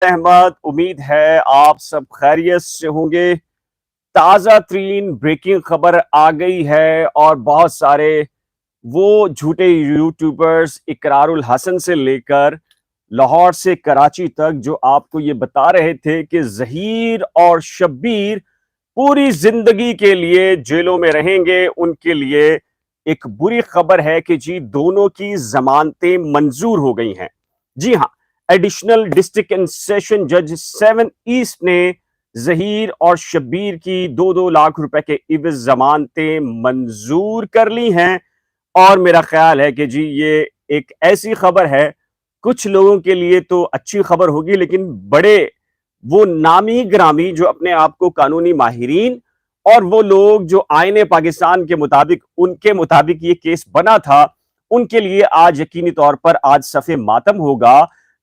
अहमद, उम्मीद है आप सब खैरियत से होंगे। ताज़ा तरीन ब्रेकिंग खबर आ गई है और बहुत सारे वो झूठे यूट्यूबर्स इकरारुल हसन से लेकर लाहौर से कराची तक जो आपको ये बता रहे थे कि ज़हीर और शब्बीर पूरी जिंदगी के लिए जेलों में रहेंगे, उनके लिए एक बुरी खबर है कि जी दोनों की जमानतें मंजूर हो गई हैं। जी हां, एडिशनल डिस्ट्रिक्ट एंड सेशन जज 7 ईस्ट ने जहीर और शब्बीर की 2-2 लाख रुपए के इवज जमानतें मंजूर कर ली हैं। और मेरा ख्याल है कि जी ये एक ऐसी खबर है, कुछ लोगों के लिए तो अच्छी खबर होगी, लेकिन बड़े वो नामी ग्रामी जो अपने आप को कानूनी माहिरीन और वो लोग जो आईने पाकिस्तान के मुताबिक उनके मुताबिक ये केस बना था, उनके लिए आज यकीनी तौर पर आज सफ़े मातम होगा,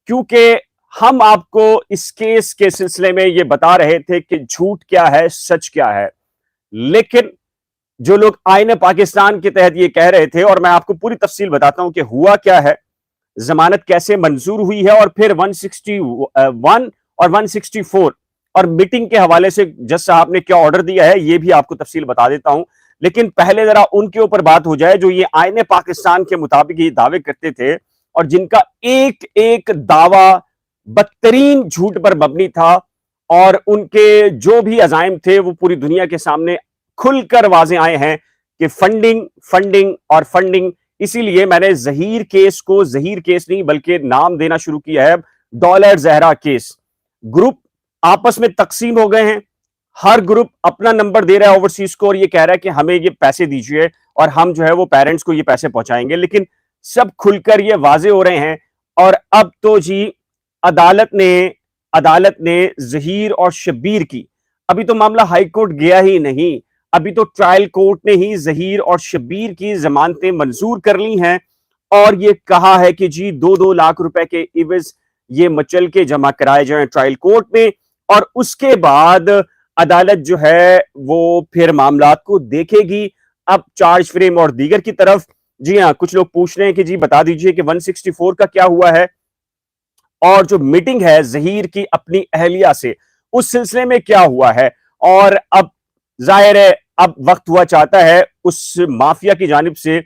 क्योंकि हम आपको इस केस के सिलसिले में ये बता रहे थे कि झूठ क्या है, सच क्या है। लेकिन जो लोग आईने पाकिस्तान के तहत ये कह रहे थे, और मैं आपको पूरी तफसील बताता हूं कि हुआ क्या है, जमानत कैसे मंजूर हुई है, और फिर 161 और 164 और मीटिंग के हवाले से जज साहब ने क्या ऑर्डर दिया है, ये भी आपको तफसील बता देता हूं। लेकिन पहले जरा उनके ऊपर बात हो जाए जो ये आईने पाकिस्तान के मुताबिक ये दावे करते थे और जिनका एक एक दावा बदतरीन झूठ पर मबनी था, और उनके जो भी अजाइम थे वो पूरी दुनिया के सामने खुलकर वाजे आए हैं कि फंडिंग फंडिंग और फंडिंग। इसीलिए मैंने जहीर केस को जहीर केस नहीं बल्कि नाम देना शुरू किया है डॉलर जहरा केस। ग्रुप आपस में तकसीम हो गए हैं, हर ग्रुप अपना नंबर दे रहा है ओवरसीज को और ये कह रहा है कि हमें ये पैसे दीजिए और हम जो है वो पेरेंट्स को ये पैसे पहुंचाएंगे। लेकिन सब खुलकर ये वाजे हो रहे हैं। और अब तो जी अदालत ने अदालत ने जहीर और शब्बीर की, अभी तो मामला हाई कोर्ट गया ही नहीं, अभी तो ट्रायल कोर्ट ने ही जहीर और शब्बीर की जमानतें मंजूर कर ली हैं और ये कहा है कि जी 2-2 लाख रुपए के इवज ये मचल के जमा कराए जाएं ट्रायल कोर्ट में, और उसके बाद अदालत जो है वो फिर मामलात को देखेगी। अब चार्ज फ्रेम और दीगर की तरफ, जी हाँ, कुछ लोग पूछ रहे हैं कि जी बता दीजिए कि 164 का क्या हुआ है और जो मीटिंग है जहीर की अपनी अहलिया से, उस सिलसिले में क्या हुआ है। और अब जाहिर है अब वक्त हुआ चाहता है उस माफिया की जानिब से,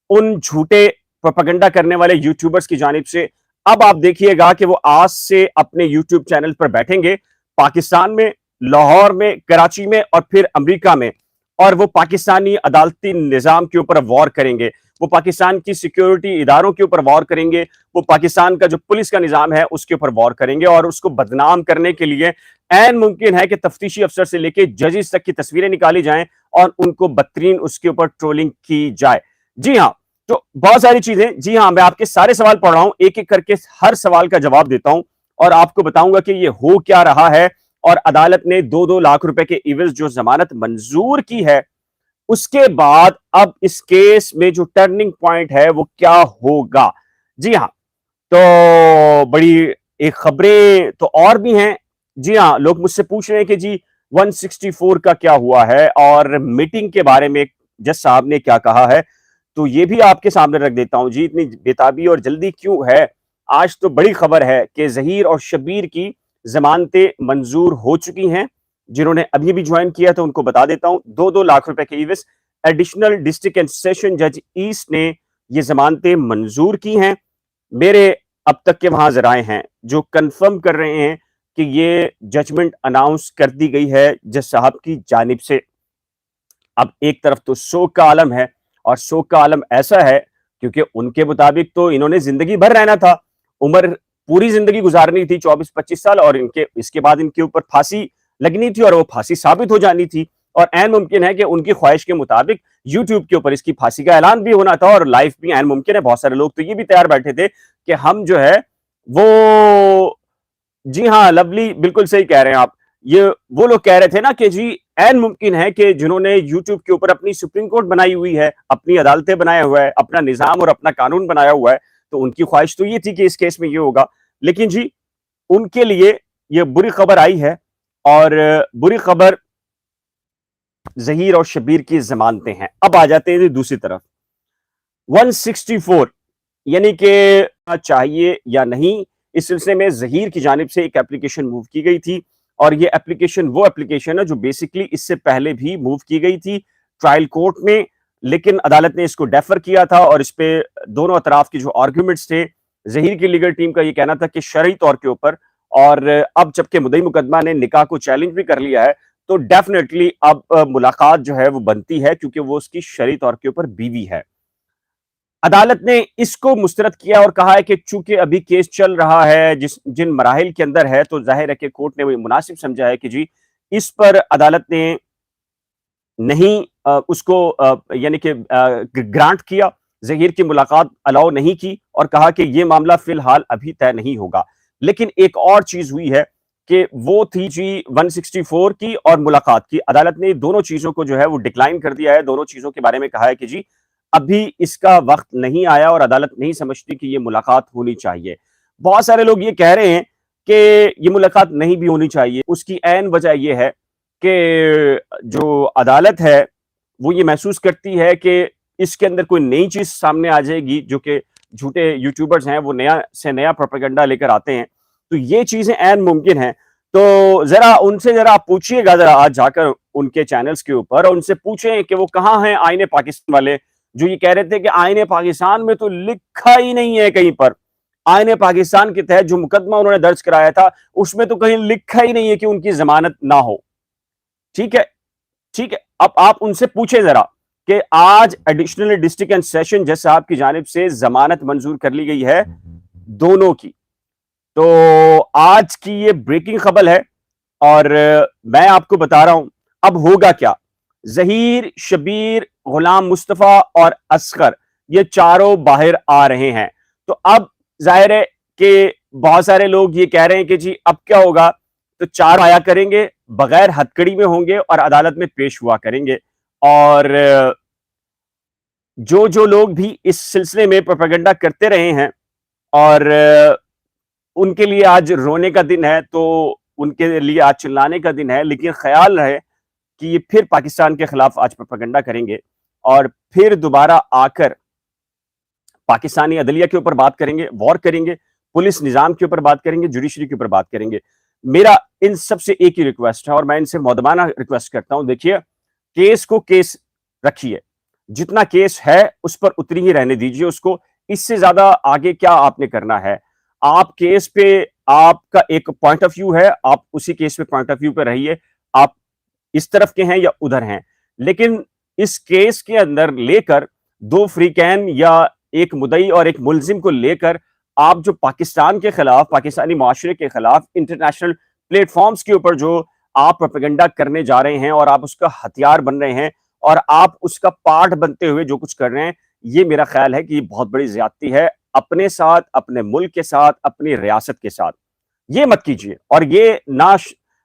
उन झूठे प्रोपेगेंडा करने वाले यूट्यूबर्स की जानिब से। अब आप देखिएगा कि वो आज से अपने यूट्यूब चैनल पर बैठेंगे पाकिस्तान में, लाहौर में, कराची में और फिर अमेरिका में, और वो पाकिस्तानी अदालती निजाम के ऊपर वॉर करेंगे, वो पाकिस्तान की सिक्योरिटी इदारों के ऊपर वॉर करेंगे, वो पाकिस्तान का जो पुलिस का निजाम है उसके ऊपर वॉर करेंगे, और उसको बदनाम करने के लिए ऐन मुमकिन है कि तफ्तीशी अफसर से लेकर जजेस तक की तस्वीरें निकाली जाएं और उनको बदतरीन उसके ऊपर ट्रोलिंग की जाए। जी हाँ, तो बहुत सारी चीजें। जी हाँ, मैं आपके सारे सवाल पढ़ रहा हूं, एक एक करके हर सवाल का जवाब देता हूं और आपको बताऊंगा कि ये हो क्या रहा है। और अदालत ने 2-2 लाख रुपए के इवज जो जमानत मंजूर की है, उसके बाद अब इस केस में जो टर्निंग पॉइंट है वो क्या होगा। जी हाँ, तो बड़ी एक खबरें तो और भी हैं। जी हाँ, लोग मुझसे पूछ रहे हैं कि जी 164 का क्या हुआ है और मीटिंग के बारे में जज साहब ने क्या कहा है, तो ये भी आपके सामने रख देता हूं। जी इतनी बेताबी और जल्दी क्यों है, आज तो बड़ी खबर है कि जहीर और शब्बीर की जमानतें मंजूर हो चुकी हैं। जिन्होंने अभी भी ज्वाइन किया था उनको बता देता हूं, 2-2 लाख रुपए के इवज एडिशनल डिस्ट्रिक्ट एंड सेशन जज ईस्ट ने ये जमानतें मंजूर की हैं। मेरे अब तक के वहां जराए हैं जो कंफर्म कर रहे हैं कि ये जजमेंट अनाउंस कर दी गई है जज साहब की जानिब से। अब एक तरफ तो शोक का आलम है, और शोक का आलम ऐसा है क्योंकि उनके मुताबिक तो इन्होंने जिंदगी भर रहना था, उम्र पूरी जिंदगी गुजारनी थी 24-25 साल, और इनके इसके बाद इनके ऊपर फांसी लगनी थी और वो फांसी साबित हो जानी थी। और ऐन मुमकिन है कि उनकी ख्वाहिश के मुताबिक यूट्यूब के ऊपर इसकी फांसी का ऐलान भी होना था और लाइफ भी ऐन मुमकिन है। बहुत सारे लोग तो ये भी तैयार बैठे थे कि हम जो है वो, जी हाँ, लवली बिल्कुल सही कह रहे हैं आप। ये वो लोग कह रहे थे ना कि जी ऐन मुमकिन है कि जिन्होंने यूट्यूब के ऊपर अपनी सुप्रीम कोर्ट बनाई हुई है, अपनी अदालतें बनाया हुआ है, अपना निजाम और अपना कानून बनाया हुआ है, तो उनकी ख्वाहिश तो ये थी कि इस केस में ये होगा। लेकिन जी उनके लिए ये बुरी खबर आई है, और बुरी खबर जहीर और शब्बीर की जमानतें हैं। अब आ जाते हैं दूसरी तरफ, 164 यानी कि चाहिए या नहीं, इस सिलसिले में ज़हीर की जानिब से एक एप्लीकेशन मूव की गई थी और ये एप्लीकेशन वो एप्लीकेशन है जो बेसिकली इससे पहले भी मूव की गई थी ट्रायल कोर्ट में, लेकिन अदालत ने इसको डेफर किया था और इस पे दोनों अतराफ के जो आर्ग्यूमेंट्स थे, ज़हीर की लीगल टीम का ये कहना था कि शरई तौर के ऊपर, और अब जबकि मुद्दई मुकदमा ने निकाह को चैलेंज भी कर लिया है, तो डेफिनेटली अब मुलाकात जो है वो बनती है क्योंकि वो उसकी शरई तौर के ऊपर बीवी है। अदालत ने इसको मुस्तरद किया और कहा है कि चूंकि अभी केस चल रहा है जिन मराहिल के अंदर है, तो जाहिर है कि कोर्ट ने वो मुनासिब समझा है कि जी इस पर अदालत ने नहीं उसको यानी कि ग्रांट किया, ज़हीर की मुलाकात अलाउ नहीं की और कहा कि ये मामला फिलहाल अभी तय नहीं होगा। लेकिन एक और चीज हुई है कि वो थी जी 164 की और मुलाकात की। अदालत ने दोनों चीजों को जो है वो डिक्लाइन कर दिया है, दोनों चीजों के बारे में कहा है कि जी अभी इसका वक्त नहीं आया और अदालत नहीं समझती कि ये मुलाकात होनी चाहिए। बहुत सारे लोग ये कह रहे हैं कि ये मुलाकात नहीं भी होनी चाहिए। उसकी ऐन वजह यह है कि जो अदालत है वो ये महसूस करती है कि इसके अंदर कोई नई चीज सामने आ जाएगी, जो कि झूठे यूट्यूबर्स हैं वो नया से नया प्रोपेगेंडा लेकर आते हैं, तो ये चीजें ऐन मुमकिन है। तो जरा उनसे जरा आप पूछिएगा, जरा आज जाकर उनके चैनल्स के ऊपर और उनसे पूछें कि वो कहाँ हैं आईने पाकिस्तान वाले, जो ये कह रहे थे कि आईने पाकिस्तान में तो लिखा ही नहीं है कहीं पर। आईने पाकिस्तान के तहत जो मुकदमा उन्होंने दर्ज कराया था उसमें तो कहीं लिखा ही नहीं है कि उनकी जमानत ना हो। ठीक है, ठीक है। अब आप उनसे पूछे जरा कि आज एडिशनल डिस्ट्रिक्ट एंड सेशन जज साहब की जानिब से जमानत मंजूर कर ली गई है दोनों की। तो आज की ये ब्रेकिंग खबर है और मैं आपको बता रहा हूं अब होगा क्या। ज़हीर, शबीर, गुलाम मुस्तफा और असगर ये चारों बाहर आ रहे हैं। तो अब जाहिर है कि बहुत सारे लोग ये कह रहे हैं कि जी अब क्या होगा, तो चार आया करेंगे, बगैर हथकड़ी में होंगे और अदालत में पेश हुआ करेंगे। और जो लोग भी इस सिलसिले में प्रोपेगेंडा करते रहे हैं और उनके लिए आज रोने का दिन है, तो उनके लिए आज चिल्लाने का दिन है। लेकिन ख्याल रहे कि ये फिर पाकिस्तान के खिलाफ आज प्रोपेगेंडा करेंगे और फिर दोबारा आकर पाकिस्तानी अदलिया के ऊपर बात करेंगे, वॉर करेंगे, पुलिस निजाम के ऊपर बात करेंगे, जुडिशरी के ऊपर बात करेंगे। मेरा इन सबसे एक ही रिक्वेस्ट है और मैं इनसे मौदमाना रिक्वेस्ट करता हूं, देखिए केस को केस रखिए, जितना केस है उस पर उतनी ही रहने दीजिए उसको, इससे ज्यादा आगे क्या आपने करना है। आप केस पे आपका एक पॉइंट ऑफ व्यू है, आप उसी केस पे पॉइंट ऑफ व्यू पे रहिए, आप इस तरफ के हैं या उधर हैं। लेकिन इस केस के अंदर लेकर दो फ्रीकैन या एक मुदई और एक मुलजिम को लेकर आप जो पाकिस्तान के खिलाफ, पाकिस्तानी माशरे के खिलाफ इंटरनेशनल प्लेटफॉर्म्स के ऊपर जो आप प्रोपेगेंडा करने जा रहे हैं और आप उसका हथियार बन रहे हैं और आप उसका पार्ट बनते हुए जो कुछ कर रहे हैं, ये मेरा ख्याल है कि ये बहुत बड़ी ज्यादती है अपने साथ, अपने मुल्क के साथ, अपनी रियासत के साथ। ये मत कीजिए। और ये ना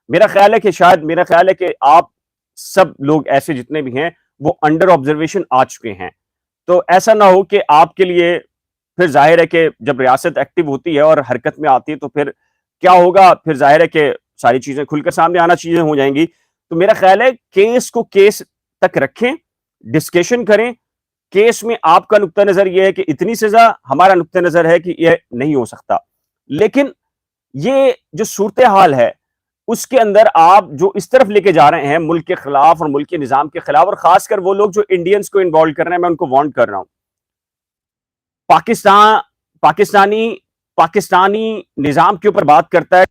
मेरा ख्याल है कि शायद मेरा ख्याल है कि आप सब लोग ऐसे जितने भी हैं वो अंडर ऑब्जर्वेशन आ चुके हैं। तो ऐसा ना हो कि आपके लिए फिर जाहिर है कि जब रियासत एक्टिव होती है और हरकत में आती है तो फिर क्या होगा, फिर जाहिर है कि सारी चीजें खुलकर सामने आना चीजें हो जाएंगी। तो मेरा ख्याल है केस को केस तक रखें, डिस्कशन करें। केस में आपका नुक्ता नजर यह है कि इतनी सजा, हमारा नुक्ता नजर है कि यह नहीं हो सकता। लेकिन ये जो सूरत हाल है उसके अंदर आप जो इस तरफ लेके जा रहे हैं मुल्क के खिलाफ और मुल्क के निजाम के खिलाफ, और खासकर वो लोग जो इंडियंस को इन्वॉल्व कर रहे हैं, मैं उनको वार्न कर रहा हूं। पाकिस्तान पाकिस्तानी पाकिस्तानी निजाम के ऊपर बात करता है,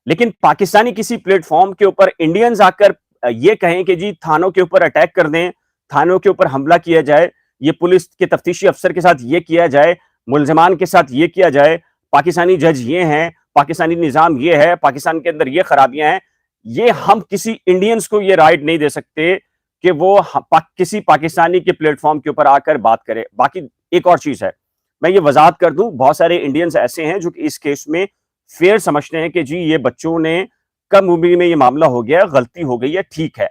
लेकिन पाकिस्तानी किसी प्लेटफॉर्म के ऊपर इंडियंस आकर ये कहें कि जी थानों के ऊपर अटैक कर दें, थानों के ऊपर हमला किया जाए, ये पुलिस के तफ्तीशी अफसर के साथ ये किया जाए, मुलजमान के साथ ये किया जाए, पाकिस्तानी जज ये हैं, पाकिस्तानी निजाम ये है, पाकिस्तान के अंदर ये खराबियां हैं, ये हम किसी इंडियंस को ये राइट नहीं दे सकते कि वो किसी पाकिस्तानी के प्लेटफॉर्म के ऊपर आकर बात करे। बाकी एक और चीज है, मैं ये वजाहत कर दूं, बहुत सारे इंडियंस ऐसे हैं जो कि इस केस में फेयर समझते हैं कि जी ये बच्चों ने कम उम्र में ये मामला हो गया, गलती हो गई है, ठीक है।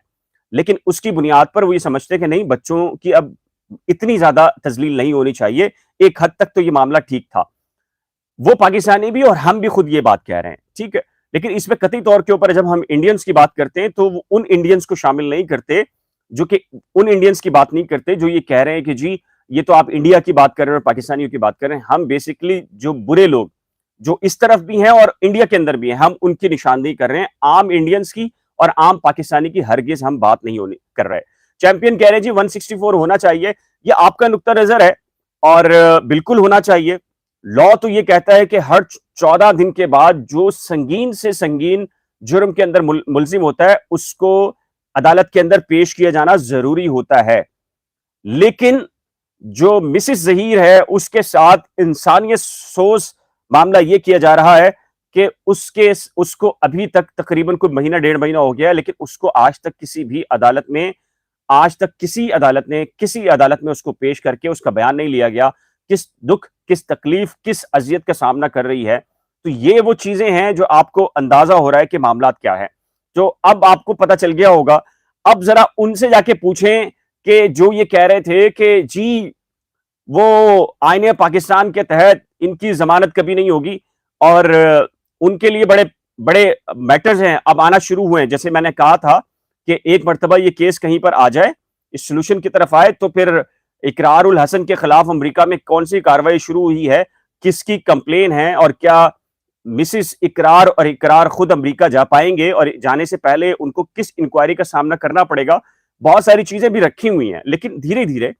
लेकिन उसकी बुनियाद पर वो ये समझते हैं कि नहीं, बच्चों की अब इतनी ज्यादा तजलील नहीं होनी चाहिए, एक हद तक तो ये मामला ठीक था। वो पाकिस्तानी भी और हम भी खुद ये बात कह रहे हैं, ठीक है। लेकिन इसमें कतई तौर के ऊपर जब हम इंडियंस की बात करते हैं तो वो उन इंडियंस को शामिल नहीं करते, जो कि उन इंडियंस की बात नहीं करते जो ये कह रहे हैं कि जी ये तो आप इंडिया की बात कर रहे हैं और पाकिस्तानियों की बात कर रहे हैं। हम बेसिकली जो बुरे लोग, जो इस तरफ भी हैं और इंडिया के अंदर भी हैं, हम उनकी निशानदेही कर रहे हैं। आम इंडियंस की और आम पाकिस्तानी की हरगिज हम बात नहीं होने कर रहे। चैंपियन कह रहे हैं जी 164 होना चाहिए, ये आपका नुक्ता नजर है और बिल्कुल होना चाहिए। लॉ तो ये कहता है कि हर 14 दिन के बाद जो संगीन से संगीन जुर्म के अंदर मुलजिम होता है उसको अदालत के अंदर पेश किया जाना जरूरी होता है। लेकिन जो मिसिस जहीर है उसके साथ इंसानियत सोच मामला यह किया जा रहा है कि उसको अभी तक तकरीबन कोई महीना 1.5 महीना हो गया है, लेकिन उसको आज तक किसी अदालत में उसको पेश करके उसका बयान नहीं लिया गया, किस दुख, किस तकलीफ, किस अजियत का सामना कर रही है। तो ये वो चीजें हैं जो आपको अंदाजा हो रहा है कि मामला क्या है। तो अब आपको पता चल गया होगा। अब जरा उनसे जाके पूछें कि जो ये कह रहे थे कि जी वो आईने पाकिस्तान के तहत इनकी जमानत कभी नहीं होगी और उनके लिए बड़े बड़े मैटर्स हैं अब आना शुरू हुए हैं। जैसे मैंने कहा था कि एक मर्तबा ये केस कहीं पर आ जाए, इस सोल्यूशन की तरफ आए, तो फिर इकरार उल हसन के खिलाफ अमेरिका में कौन सी कार्रवाई शुरू हुई है, किसकी कंप्लेन है और क्या मिसिस इकरार और इकरार खुद अमेरिका जा पाएंगे और जाने से पहले उनको किस इंक्वायरी का सामना करना पड़ेगा। बहुत सारी चीजें भी रखी हुई हैं, लेकिन धीरे धीरे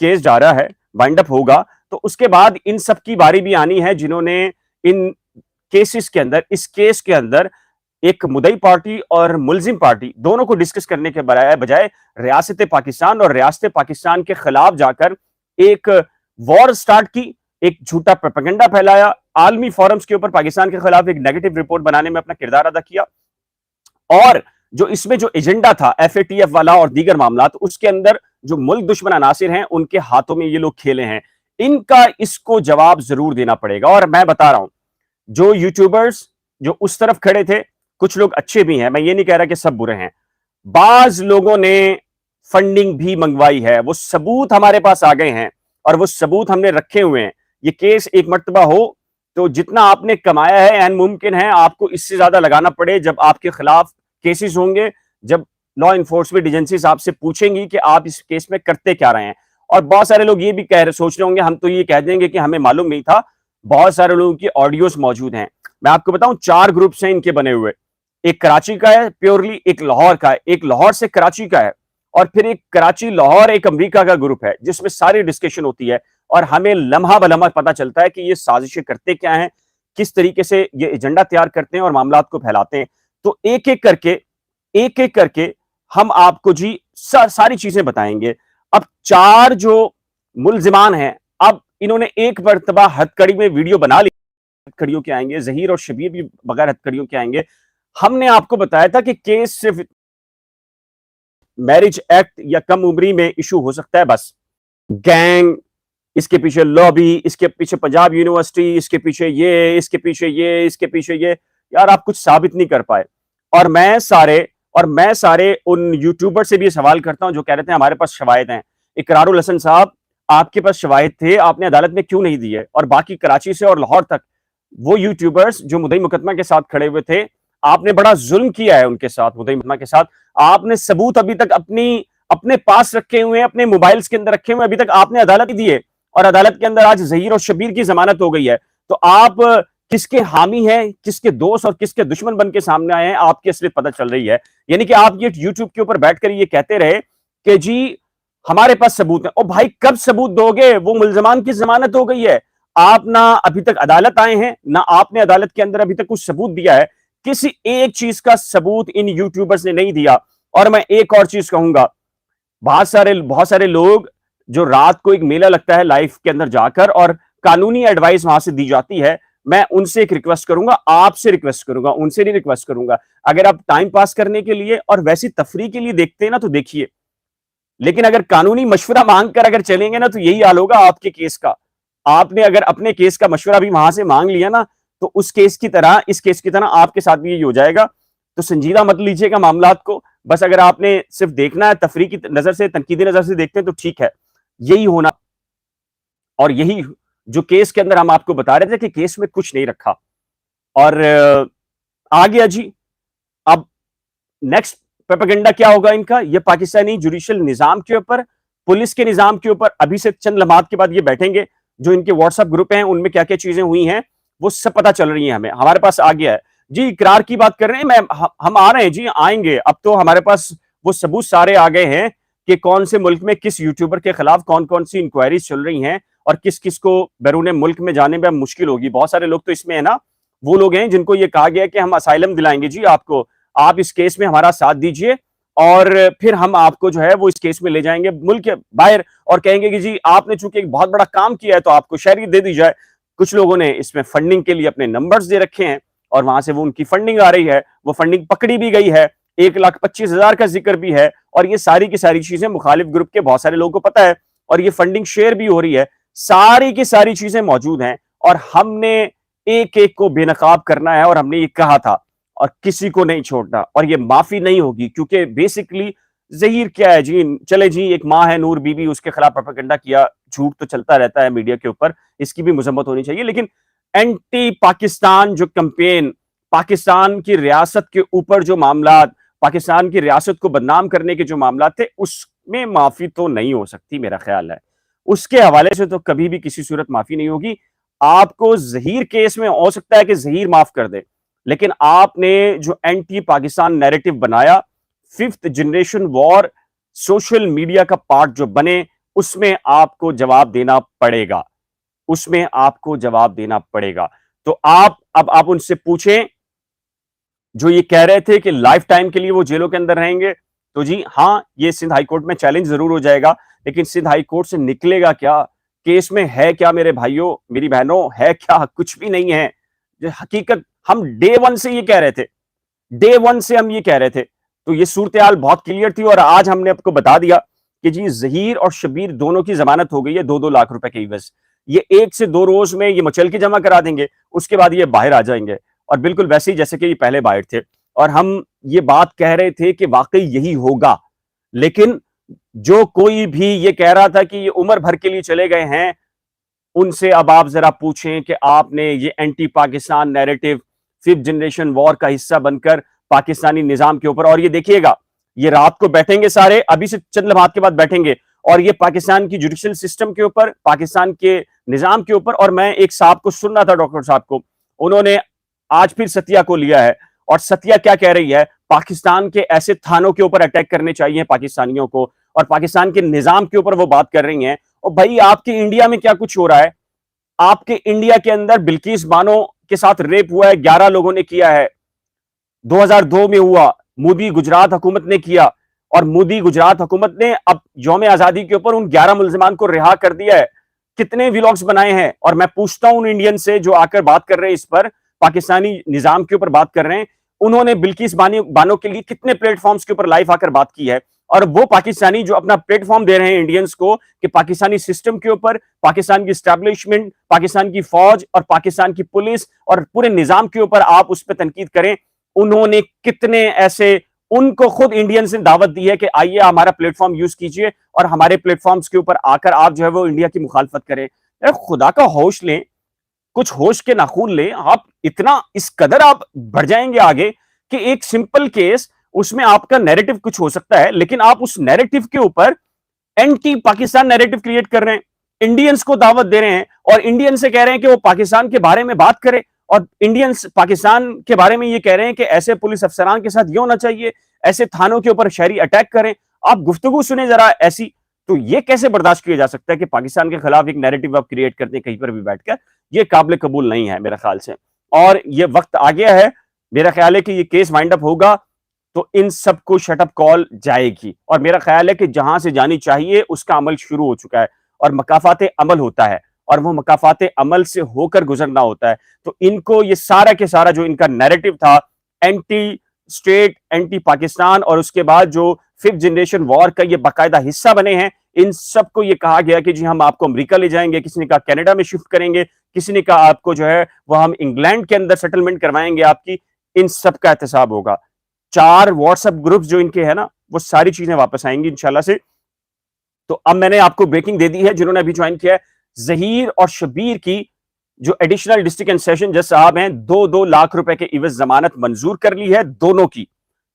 केस जा रहा है, वाइंड अप होगा, तो उसके बाद इन सब की बारी भी आनी है जिन्होंने इन केसेस के अंदर, इस केस के अंदर एक मुदई पार्टी और मुलजिम पार्टी दोनों को डिस्कस करने के बजाय रियासत पाकिस्तान और रियासत पाकिस्तान के खिलाफ जाकर एक वॉर स्टार्ट की, एक झूठा प्रोपेगेंडा फैलाया, आलमी फोरम्स के ऊपर पाकिस्तान के खिलाफ एक नेगेटिव रिपोर्ट बनाने में अपना किरदार अदा किया। और जो इसमें जो एजेंडा था एफएटीएफ वाला और दीगर मामला, तो उसके अंदर जो मुल्क दुश्मन अनासिर हैं उनके हाथों में ये लोग खेले हैं। इनका इसको जवाब जरूर देना पड़ेगा। और मैं बता रहा हूं, जो यूट्यूबर्स जो उस तरफ खड़े थे, कुछ लोग अच्छे भी हैं, मैं ये नहीं कह रहा कि सब बुरे हैं। बाज लोगों ने फंडिंग भी मंगवाई है, वो सबूत हमारे पास आ गए हैं और वो सबूत हमने रखे हुए हैं। ये केस एक मर्तबा हो तो जितना आपने कमाया है एन मुमकिन है आपको इससे ज्यादा लगाना पड़े जब आपके खिलाफ केसेस होंगे, जब लॉ इन्फोर्समेंट एजेंसीज आपसे पूछेंगी कि आप इस केस में करते क्या रहे हैं। और बहुत सारे लोग ये भी सोच रहे होंगे हम तो ये कह देंगे कि हमें मालूम नहीं था। बहुत सारे लोगों की ऑडियोज मौजूद हैं। मैं आपको बताऊं 4 ग्रुप्स हैं इनके बने हुए। एक कराची का है प्योरली, एक लाहौर का है, एक लाहौर से कराची का है और फिर एक कराची लाहौर एक अमेरिका का ग्रुप है जिसमें सारी डिस्कशन होती है और हमें लम्हा बलम्हा पता चलता है कि ये साजिशें करते क्या हैं, किस तरीके से ये एजेंडा तैयार करते हैं और मामलात को फैलाते हैं। तो एक एक करके हम आपको जी सारी चीजें बताएंगे। अब 4 जो मुलजिमान हैं, अब इन्होंने एक मर्तबा हथकड़ी में वीडियो बना ली, हथकड़ियों के आएंगे, जहीर और शबीर भी बगैर हथकड़ियों के आएंगे। हमने आपको बताया था कि केस सिर्फ मैरिज एक्ट या कम उम्री में इशू हो सकता है, बस गैंग, इसके पीछे लॉबी, इसके पीछे पंजाब यूनिवर्सिटी, इसके पीछे ये, इसके पीछे ये, इसके पीछे ये, यार आप कुछ साबित नहीं कर पाए। और मैं सारे उन यूट्यूबर से भी सवाल करता हूं जो कह रहे थे हमारे पास शवाहिद हैं। इकरारुल हसन साहब, आपके पास शवाहिद थे, आपने अदालत में क्यों नहीं दिए? और बाकी कराची से और लाहौर तक वो यूट्यूबर्स जो मुद्दई मुकदमा के साथ खड़े हुए थे, आपने बड़ा जुल्म किया है उनके साथ, मुद्दई मुकदमा के साथ। आपने सबूत अभी तक अपने पास रखे हुए हैं, अपने मोबाइल्स के अंदर रखे हुए, अभी तक आपने अदालत ही दिए और अदालत के अंदर आज जहीर और शबीर की जमानत हो गई है। तो आप किसके हामी हैं, किसके दोस्त और किसके दुश्मन बन के सामने आए हैं, आपकी असलियत पता चल रही है। यानी कि आप ये यूट्यूब के ऊपर बैठकर ये कहते रहे कि जी हमारे पास सबूत है। ओ भाई कब सबूत दोगे? वो मुल्जमान की जमानत हो गई है, आप ना अभी तक अदालत आए हैं, ना आपने अदालत के अंदर अभी तक कुछ सबूत दिया है। किसी एक चीज का सबूत इन यूट्यूबर्स ने नहीं दिया। और मैं एक और चीज कहूंगा, बहुत सारे लोग जो रात को एक मेला लगता है लाइफ के अंदर जाकर और कानूनी एडवाइस वहां से दी जाती है, मैं उनसे एक रिक्वेस्ट करूंगा, आपसे रिक्वेस्ट करूंगा, उनसे नहीं रिक्वेस्ट करूंगा। अगर आप टाइम पास करने के लिए और वैसी तफरीह के लिए देखते हैं ना तो देखिए, लेकिन अगर कानूनी मशवरा मांगकर अगर चलेंगे ना तो यही हाल होगा आपके केस का। आपने अगर अपने केस का मशवरा भी वहां से मांग लिया ना तो उस केस की तरह, इस केस की तरह आपके साथ भी यही हो जाएगा। तो संजीदा मत लीजिएगा मामलात को। बस अगर आपने सिर्फ देखना है तफरीह की नजर से, तनकीदी नजर से देखते हैं तो ठीक है, यही होना। और यही जो केस के अंदर हम आपको बता रहे थे कि केस में कुछ नहीं रखा और आ गया जी। अब नेक्स्ट प्रोपेगेंडा क्या होगा इनका? ये पाकिस्तानी जुडिशियल निजाम के ऊपर, पुलिस के निजाम के ऊपर। अभी से चंद लम्हात के बाद ये बैठेंगे, जो इनके व्हाट्सएप ग्रुप हैं उनमें क्या क्या चीजें हुई हैं वो सब पता चल रही है हमें, हमारे पास आ गया है जी। इकरार की बात कर रहे हैं, हम आ रहे हैं जी, आएंगे। अब तो हमारे पास वो सबूत सारे आ गए हैं कि कौन से मुल्क में किस यूट्यूबर के खिलाफ कौन कौन सी इंक्वायरीज चल रही हैं और किस किस को बैरून मुल्क में जाने में मुश्किल होगी। बहुत सारे लोग तो इसमें है ना, वो लोग हैं जिनको ये कहा गया कि हम असाइलम दिलाएंगे जी आपको, आप इस केस में हमारा साथ दीजिए और फिर हम आपको जो है वो इस केस में ले जाएंगे मुल्क के बाहर और कहेंगे कि जी आपने चूंकि एक बहुत बड़ा काम किया है तो आपको शहरी दे दी जाए। कुछ लोगों ने इसमें फंडिंग के लिए अपने नंबर्स दे रखे हैं और वहां से वो उनकी फंडिंग आ रही है, वो फंडिंग पकड़ी भी गई है, 1,25,000 का जिक्र भी है और ये सारी की सारी चीजें मुखालिफ ग्रुप के बहुत सारे लोगों को पता है और ये फंडिंग शेयर भी हो रही है। सारी की सारी चीजें मौजूद हैं और हमने एक एक को बेनकाब करना है और हमने ये कहा था और किसी को नहीं छोड़ना और ये माफी नहीं होगी क्योंकि बेसिकली जहीर क्या है जी, चले जी एक माँ है नूर बीबी, उसके खिलाफ प्रोपेगेंडा किया, झूठ तो चलता रहता है मीडिया के ऊपर, इसकी भी मजम्मत होनी चाहिए। लेकिन एंटी पाकिस्तान जो कैंपेन, पाकिस्तान की रियासत के ऊपर जो मामला, पाकिस्तान की रियासत को बदनाम करने के जो मामला थे, उसमें माफी तो नहीं हो सकती मेरा ख्याल है। उसके हवाले से तो कभी भी किसी सूरत माफी नहीं होगी। आपको जहीर केस में हो सकता है कि जहीर माफ कर दे, लेकिन आपने जो एंटी पाकिस्तान नैरेटिव बनाया, fifth generation war social media का पार्ट जो बने, उसमें आपको जवाब देना पड़ेगा, उसमें आपको जवाब देना पड़ेगा। तो अब आप उनसे पूछें जो ये कह रहे थे कि लाइफ टाइम के लिए वो जेलों के अंदर रहेंगे, तो जी हां, ये सिंध हाई कोर्ट में चैलेंज जरूर हो जाएगा, लेकिन सिंध हाई कोर्ट से निकलेगा क्या? केस में है क्या मेरे भाइयों, मेरी बहनों, है क्या? कुछ भी नहीं है। हकीकत हम डे वन से ये कह रहे थे, डे वन से हम ये कह रहे थे। तो ये सूरत हाल बहुत क्लियर थी और आज हमने आपको बता दिया कि जी जहीर और शबीर दोनों की जमानत हो गई है 2-2 लाख रुपए के इवज। ये 1 से 2 रोज में ये मचल के जमा करा देंगे, उसके बाद ये बाहर आ जाएंगे और बिल्कुल वैसे ही जैसे कि ये पहले बाहर थे। और हम ये बात कह रहे थे कि वाकई यही होगा, लेकिन जो कोई भी ये कह रहा था कि ये उम्र भर के लिए चले गए हैं, उनसे अब आप जरा पूछें कि आपने ये anti Pakistan narrative fifth generation war का हिस्सा बनकर पाकिस्तानी निजाम के ऊपर, और ये देखिएगा ये रात को बैठेंगे सारे, अभी से चंद लम्हात के बाद बैठेंगे और ये पाकिस्तान की जुडिशियल सिस्टम के ऊपर, पाकिस्तान के निजाम के ऊपर। और मैं एक साहब को सुन रहा था, डॉक्टर साहब को, उन्होंने आज फिर सतिया को लिया है और सतिया क्या कह रही है, पाकिस्तान के ऐसे थानों के ऊपर अटैक करने चाहिए पाकिस्तानियों को और पाकिस्तान के निजाम के ऊपर वो बात कर रही हैं। और भाई आपके इंडिया में क्या कुछ हो रहा है? आपके इंडिया के अंदर बिल्किस बानो के साथ रेप हुआ है, 11 लोगों ने किया है, 2002 में हुआ, मोदी गुजरात हुकूमत ने किया और मोदी गुजरात हुकूमत ने अब यौम आजादी के ऊपर उन 11 मुलजमान को रिहा कर दिया है। कितने व्लॉग्स बनाए हैं और मैं पूछता हूं उन इंडियन से जो आकर बात कर रहे हैं, इस पर पाकिस्तानी निजाम के ऊपर बात कर रहे हैं, उन्होंने बिल्किस बानो के लिए कितने प्लेटफॉर्म्स के ऊपर लाइव आकर बात की है। और वो पाकिस्तानी जो अपना प्लेटफॉर्म दे रहे हैं इंडियंस को कि पाकिस्तानी सिस्टम के ऊपर, पाकिस्तान की स्टैब्लिशमेंट, पाकिस्तान की फौज और पाकिस्तान की पुलिस और पूरे निजाम के ऊपर आप उस पर तनकीद करें, उन्होंने कितने ऐसे, उनको खुद इंडियंस ने दावत दी है कि आइए हमारा प्लेटफॉर्म यूज कीजिए और हमारे प्लेटफॉर्म्स के ऊपर आकर आप जो है वो इंडिया की मुखालफत करें। खुदा का होश लें, कुछ होश के नाखून लें। आप इतना इस कदर आप बढ़ जाएंगे आगे कि एक सिंपल केस, उसमें आपका नैरेटिव कुछ हो सकता है, लेकिन आप उस नैरेटिव के ऊपर एंटी पाकिस्तान नैरेटिव क्रिएट कर रहे हैं, इंडियंस को दावत दे रहे हैं और इंडियन से कह रहे हैं कि वो पाकिस्तान के बारे में बात करें और इंडियंस पाकिस्तान के बारे में ये कह रहे हैं कि ऐसे पुलिस अफसरान के साथ ये होना चाहिए, ऐसे थानों के ऊपर शहरी अटैक करें। आप गुफ्तगू सुने जरा ऐसी, तो ये कैसे बर्दाश्त किया जा सकता है कि पाकिस्तान के खिलाफ एक नैरेटिव आप क्रिएट करते हैं कहीं पर भी बैठकर? ये काबिल कबूल नहीं है मेरे ख्याल से। और ये वक्त आ गया है, मेरा ख्याल है कि ये केस वाइंड अप होगा तो इन सबको शटअप कॉल जाएगी और मेरा ख्याल है कि जहां से जानी चाहिए उसका अमल शुरू हो चुका है और मकाफात अमल होता है और वो मकाफात अमल से होकर गुजरना होता है। तो इनको ये सारा के सारा जो इनका नैरेटिव था एंटी स्टेट, एंटी पाकिस्तान और उसके बाद जो फिफ्थ जनरेशन वॉर का ये बाकायदा हिस्सा बने हैं, इन सबको ये कहा गया कि जी हम आपको अमेरिका ले जाएंगे, किसी ने कहा कनाडा में शिफ्ट करेंगे, किसी ने कहा आपको जो है वो हम इंग्लैंड के अंदर सेटलमेंट करवाएंगे आपकी। इन सब का एहतसाब होगा। 4 व्हाट्सएप ग्रुप्स जो इनके हैं ना, वो सारी चीजें वापस आएंगी इंशाल्लाह से। तो अब मैंने आपको ब्रेकिंग दे दी है, जिन्होंने अभी ज्वाइन किया है, जहीर और शबीर की जो एडिशनल डिस्ट्रिक्ट एंड सेशन जज साहब हैं, 2-2 लाख रुपए के इवज जमानत मंजूर कर ली है दोनों की।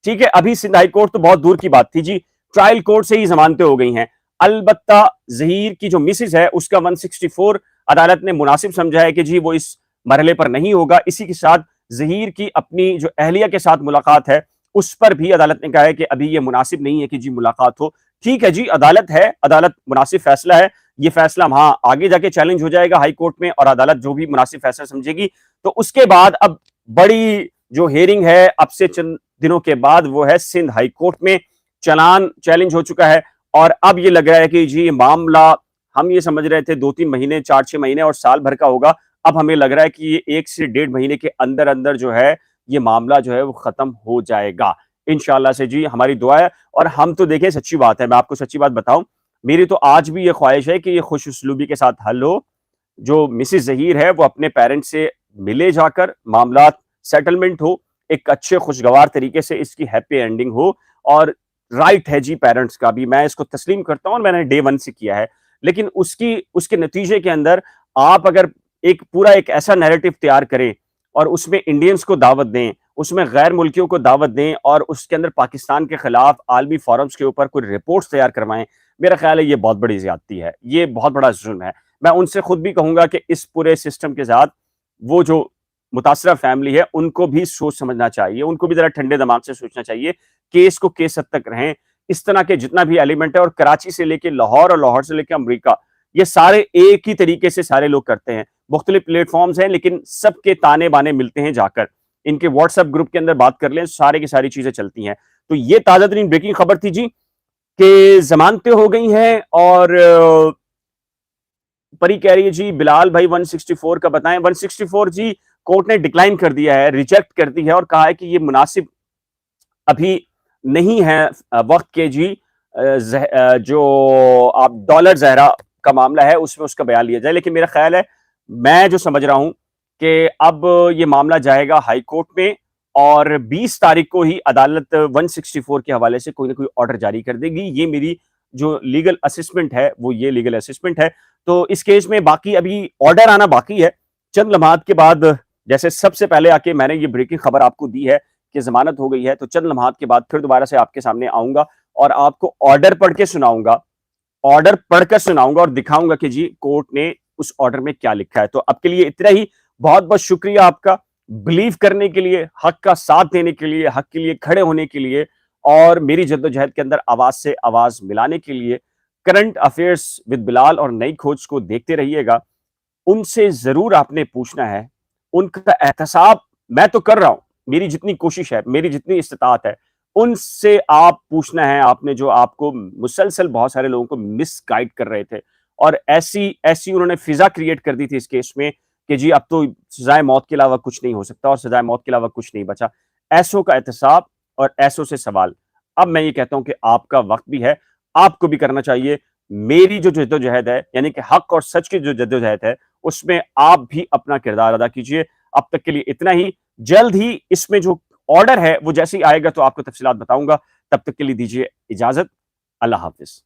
ठीक है, अभी सिंध हाई कोर्ट तो बहुत दूर की बात थी जी, ट्रायल कोर्ट से ही जमानतें हो गई हैं। अलबत्ता जहीर की जो मिसिस है उसका 164 अदालत ने मुनासिब समझा है कि जी वो इस मरहले पर नहीं होगा। इसी के साथ ज़हीर की अपनी जो अहलिया के साथ मुलाकात है, उस पर भी अदालत ने कहा है कि अभी ये मुनासिब नहीं है कि जी मुलाकात हो। ठीक है जी, अदालत है, अदालत मुनासिब फैसला है, ये फैसला वहाँ आगे जाके चैलेंज हो जाएगा हाई कोर्ट में और अदालत जो भी मुनासिब फैसला समझेगी, तो उसके बाद अब बड़ी जो हियरिंग है अब से चंद दिनों के बाद वो है सिंध हाई कोर्ट में। चालान चैलेंज हो चुका है और अब ये लग रहा है कि जी मामला हम ये समझ रहे थे 2-3 महीने, 4-6 महीने और साल भर का होगा। अब हमें लग रहा है कि ये 1 से 1.5 महीने के अंदर-अंदर जो है, ये मामला जो है वो खत्म हो जाएगा। इंशाअल्लाह से जी हमारी दुआ है और हम तो देखें सच्ची बात है, मैं आपको सच्ची बात बताऊँ, मेरी तो आज भी ये ख्वाहिश है कि ये खुश उसलूबी के साथ हल हो। जो मिसेज़ ज़हीर है वो अपने पेरेंट्स से मिले जाकर, मामलात सेटलमेंट हो, एक अच्छे खुशगवार तरीके से इसकी हैप्पी एंडिंग हो और राइट है जी पेरेंट्स का भी, मैं इसको तस्लीम करता हूँ और मैंने डे 1 से किया है। लेकिन उसकी उसके नतीजे के अंदर आप अगर एक पूरा एक ऐसा नैरेटिव तैयार करें और उसमें इंडियंस को दावत दें, उसमें गैर मुल्कियों को दावत दें और उसके अंदर पाकिस्तान के खिलाफ आलमी फोरम्स के ऊपर कोई रिपोर्ट्स तैयार करवाएं, मेरा ख्याल है ये बहुत बड़ी ज्यादती है, ये बहुत बड़ा जुल्म है। मैं उनसे खुद भी कहूंगा कि इस पूरे सिस्टम के साथ वो जो मुतासरा फैमिली है उनको भी सोच समझना चाहिए, उनको भी जरा ठंडे दिमाग से सोचना चाहिए। केस को केस हद तक रहें, इस तरह के जितना भी एलिमेंट है और कराची से लेके लाहौर और लाहौर से लेके अमरीका, ये सारे एक ही तरीके से सारे लोग करते हैं। मुख्तलिफ प्लेटफॉर्म्स हैं लेकिन सबके ताने बाने मिलते हैं जाकर। इनके व्हाट्सएप ग्रुप के अंदर बात कर लें, सारे की सारी चीजें चलती हैं। तो ये ताजा तरीन ब्रेकिंग खबर थी जी कि जमानतें हो गई हैं और परी कह रही है जी बिलाल भाई 164 का बताएं। 164 जी कोर्ट ने डिक्लाइन कर दिया है, रिजेक्ट कर दी है और कहा है कि ये मुनासिब अभी नहीं है वक्त के जी जो आप डॉलर जहरा का मामला है उसमें उसका बयान लिया जाए। लेकिन मेरा ख्याल है, मैं जो समझ रहा हूं कि अब ये मामला जाएगा हाई कोर्ट में और 20 तारीख को ही अदालत 164 के हवाले से कोई ना कोई ऑर्डर जारी कर देगी। ये मेरी जो लीगल असिस्मेंट है वो ये लीगल असिस्मेंट है। तो इस केस में बाकी अभी ऑर्डर आना बाकी है। चंद लम्हात के बाद, जैसे सबसे पहले आके मैंने ये ब्रेकिंग खबर आपको दी है कि जमानत हो गई है, तो चंद लम्हात के बाद फिर दोबारा से आपके सामने आऊंगा और आपको ऑर्डर पढ़ के सुनाऊंगा, ऑर्डर पढ़कर सुनाऊंगा और दिखाऊंगा कि जी कोर्ट ने उस ऑर्डर में क्या लिखा है। तो अब के लिए इतना ही। बहुत बहुत शुक्रिया आपका बिलीव करने के लिए, हक का साथ देने के लिए, हक के लिए खड़े होने के लिए और मेरी जद्दोजहद के अंदर आवाज से आवाज मिलाने के लिए। करंट अफेयर्स विद बिलाल और नई खोज को देखते रहिएगा। उनसे जरूर आपने पूछना है, उनका एहतसाब मैं तो कर रहा हूं, मेरी जितनी कोशिश है, मेरी जितनी इस्तिताअत है, उनसे आप पूछना है आपने जो आपको मुसलसल बहुत सारे लोगों को मिसगाइड कर रहे थे और ऐसी ऐसी उन्होंने फिजा क्रिएट कर दी थी इस केस में कि जी अब तो सजाए मौत के अलावा कुछ नहीं हो सकता और सजाए मौत के अलावा कुछ नहीं बचा। ऐसों का एहतसाब और ऐसों से सवाल। अब मैं ये कहता हूं कि आपका वक्त भी है, आपको भी करना चाहिए। मेरी जो जद्दोजहद है यानी कि हक और सच की जो जद्दोजहद है उसमें आप भी अपना किरदार अदा कीजिए। अब तक के लिए इतना ही। जल्द ही इसमें जो ऑर्डर है वो जैसे ही आएगा तो आपको तफसीलात बताऊंगा। तब तक के लिए दीजिए इजाजत। अल्लाह हाफिज।